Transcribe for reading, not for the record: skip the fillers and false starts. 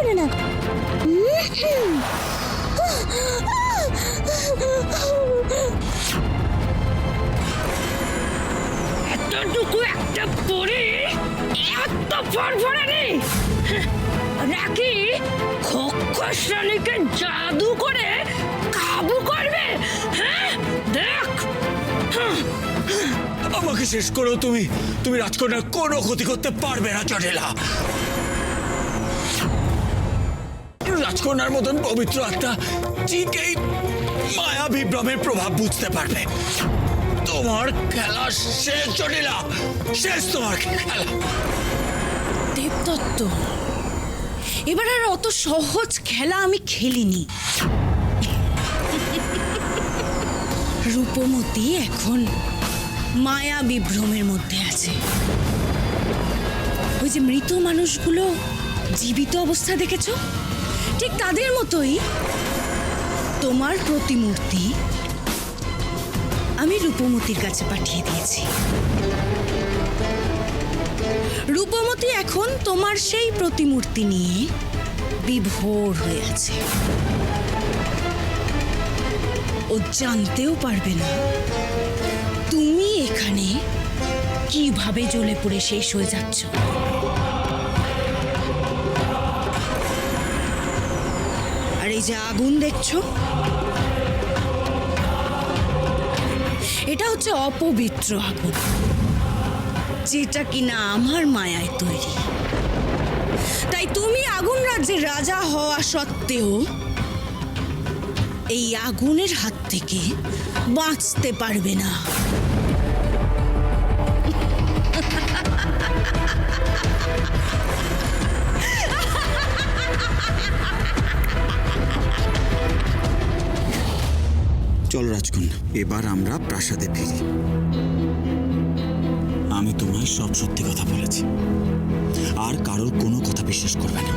না না। এতটুকু একটা পরি এত ফরফরানি নাকি খোকসরানিকে জাদু করে কাবু করবে? হ্যাঁ দেখ। আমাকে শেষ করো তুমি। তুমি রাজকন্যার কোনো ক্ষতি করতে পারবে না চটেলা। রাজকন্যার মতন পবিত্র আত্মা ঠিক এই মায়া বিভ্রমের প্রভাব বুঝতে পারবে। তোমার খেলা শেষ চটেলা, শেষ তোমার খেলা। দেবদত্ত, এবার আর অত সহজ খেলা আমি খেলিনি। রূপমতি এখন মায়া বিভ্রমের মধ্যে আছে। ওই যে মৃত মানুষগুলো জীবিত অবস্থা দেখেছো, ঠিক তাদের মতোই তোমার প্রতিমূর্তি আমি রূপমতির কাছে পাঠিয়ে দিয়েছি। রূপমতি এখন তোমার সেই প্রতিমূর্তি নিয়ে বিভোর হয়ে আছে। ও জানতেও পারবে না তুমি এখানে কিভাবে জ্বলে পুড়ে শেষ হয়ে যাচ্ছ। আর এই যে আগুন দেখছো, এটা হচ্ছে অপবিত্র আগুন, যেটা কিনা আমার মায়ায় তৈরি। তাই তুমি আগুন রাজ্যের রাজা হওয়া সত্ত্বেও এই আগুনের হাত থেকে বাঁচতে পারবে না। চলো রাজকন্যা, এবার আমরা প্রাসাদে ফিরি। আমি তোমায় সব সত্যি কথা বলেছি, আর কারোর কোনো কথা বিশ্বাস করবে না।